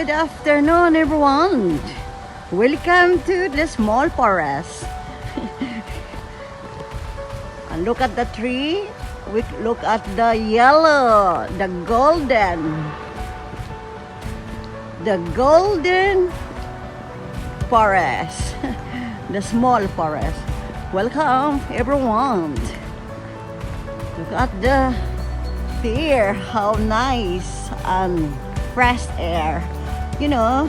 Good afternoon, everyone. Welcome to the small forest. And look at the tree. We look at the yellow, the golden forest, the small forest. Welcome, everyone. Look at the air, how nice and fresh air. You know,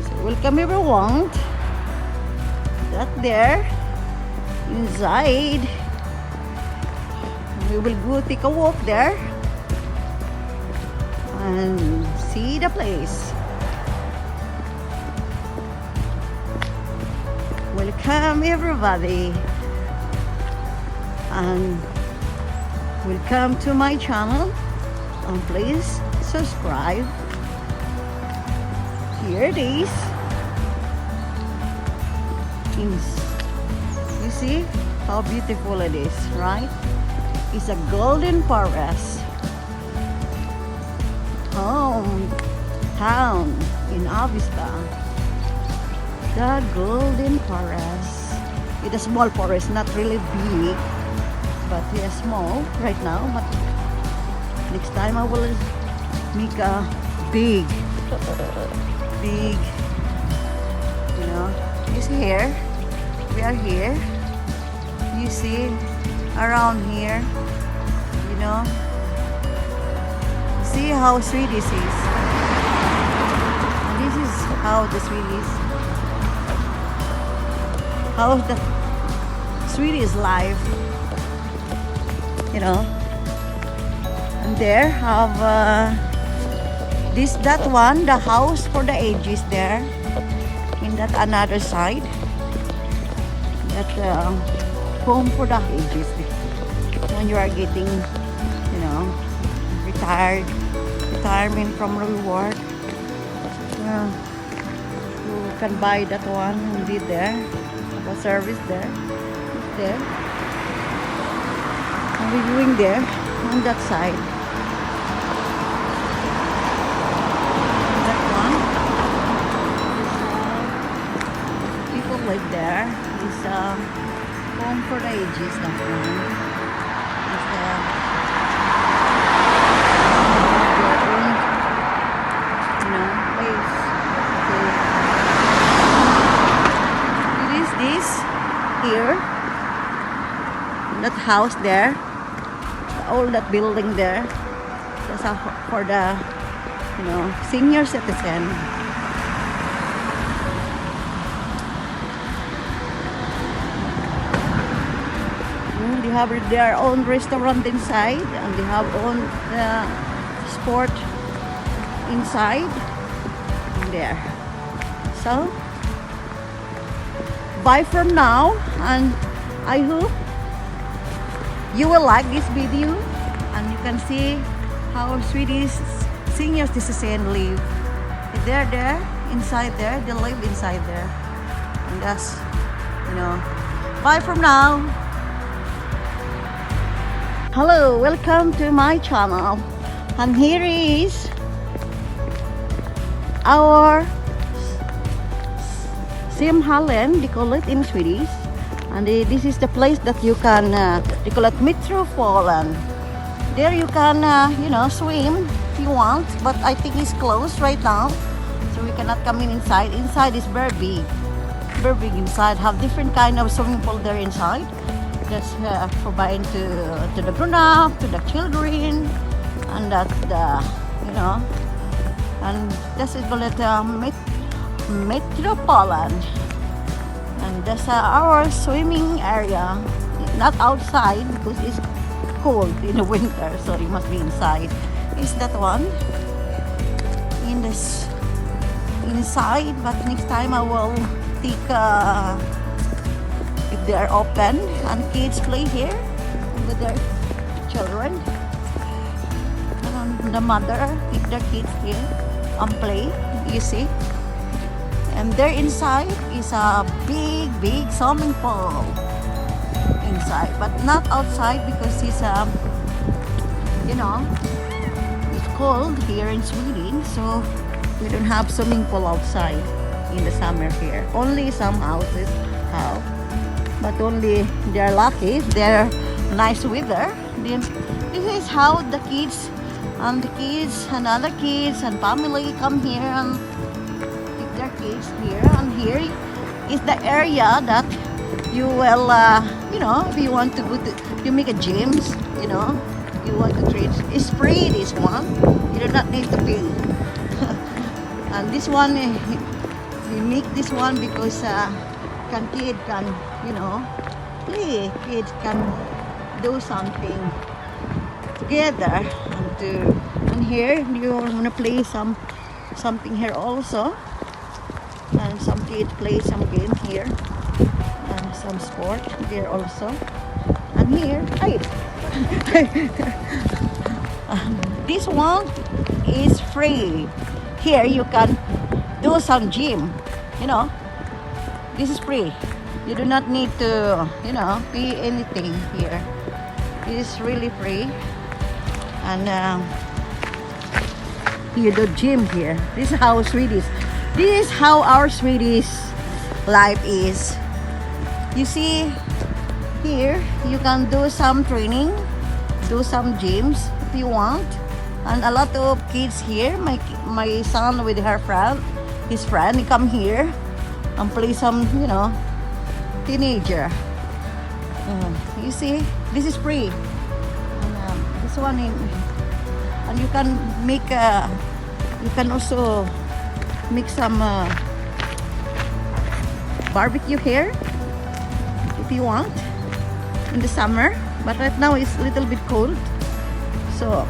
so welcome everyone. That there, inside. We will go take a walk there and see the place. Welcome everybody, and welcome to my channel, and please subscribe. Here it is. You see how beautiful it is, right? It's a golden forest. Town in Avesta. The golden forest. It's a small forest, not really big, but it's small right now. But next time I will make a big. You know, it's here. We are here. You see, around here, you know. See how Swedish is. And this is how the Swedish. How the Swedish life, you know. And there have that one, the house for the ages there. In that another side, that home for the ages. When you are getting, you know, retirement from reward, you can buy that one and be there. The service there. And we're doing there on that side. That one. People live there. It's home for the ages. That one. Here, that house there, all that building there, that's for the, you know, senior citizen. They have their own restaurant inside, and they have own sport inside there. So bye from now, and I hope you will like this video, and you can see how Swedish senior citizens live. They're there, inside there, they live inside there. And that's, you know, bye from now. Hello, welcome to my channel. And here is our Simhallen, they call it in Swedish, and this is the place that you can, they call it Metropolen. There you can, you know, swim if you want, but I think it's closed right now, so we cannot come in inside. Inside is very big inside. Have different kind of swimming pool there inside. That's providing to the grown-up, to the children, and that you know, and this is called Metropolen, and that's our swimming area. Not outside because it's cold in the winter, so it must be inside. Is that one in this inside? But next time I will take if they are open and kids play here with their children, and the mother take their kids here and play. You see. And there inside is a big swimming pool inside, but not outside because it's you know, it's cold here in Sweden, so We don't have swimming pool outside in the summer here. Only some houses have, but only they're lucky. They're nice weather. Then this is how the kids and other kids and family come here and take their kids here. And here is the area that you will, if you want to go to, you make a gyms, you want to train. It's free, this one. You do not need to pay. And this one, we make this one because kid can, play. Kids can do something together. And here you want to play something here also. And some kids play some game here. And some sport here also. And here, this one is free. Here you can do some gym, this is free. You do not need to, pay anything here. It is really free. And you do gym here. This is how our Swedish life is. You see, here you can do some training, do some gyms if you want. And a lot of kids here, my son with his friend, he come here and play some, teenager. You see, this is free. And this one, and you can you can also make some barbecue here if you want in the summer. But right now it's a little bit cold, so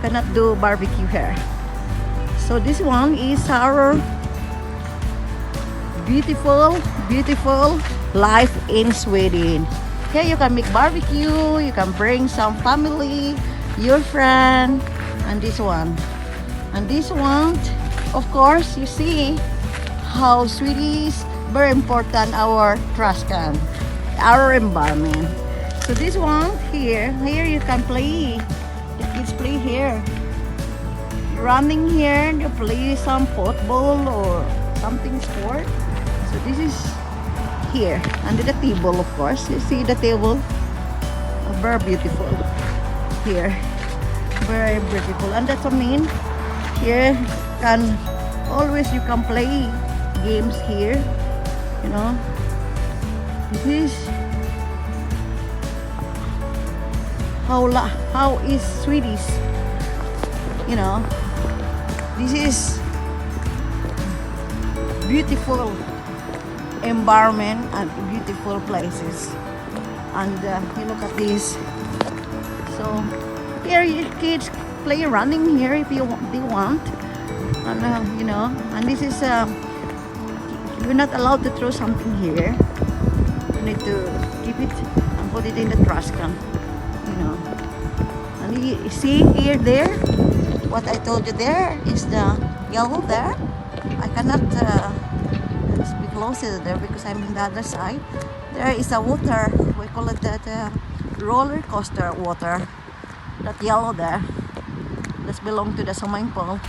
cannot do barbecue here. So this one is our beautiful life in Sweden. Here you can make barbecue, you can bring some family, your friend, and this one, of course. You see how Swedish very important, our trash can, our environment. So this one here you can play. The kids play here, running here. They play some football or something sport. So this is here under the table, of course. You see the table, very beautiful here, very beautiful. And that's what I mean. Here you can play games here. This is how is Swedish, this is beautiful environment and beautiful places. And you look at this. So here kids play running here if they want. And and this is you're not allowed to throw something here. You need to keep it and put it in the trash can. And you see here, there, what I told you, there is the yellow there. I cannot be closer there because I'm in the other side. There is a water, we call it that roller coaster water, that yellow there, that belongs to the swimming pool.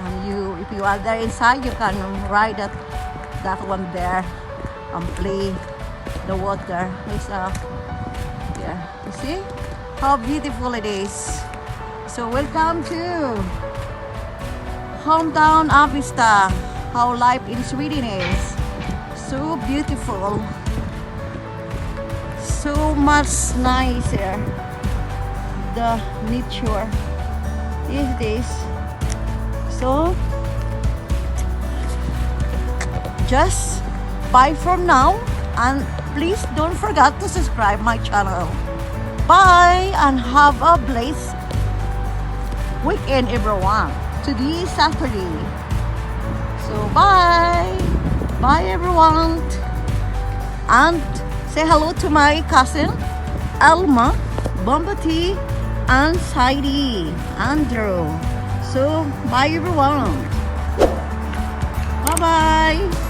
And if you are there inside, you can ride that one there and play the water. It's you see how beautiful it is. So welcome to hometown Avesta. How life in Sweden is so beautiful, so much nicer. The nature is this. So just bye from now, and please don't forget to subscribe my channel. Bye and have a blessed weekend, everyone. Today is Saturday. So bye everyone, and say hello to my cousin Alma, Bombati, and Saidi, Andrew. So bye everyone. Bye bye.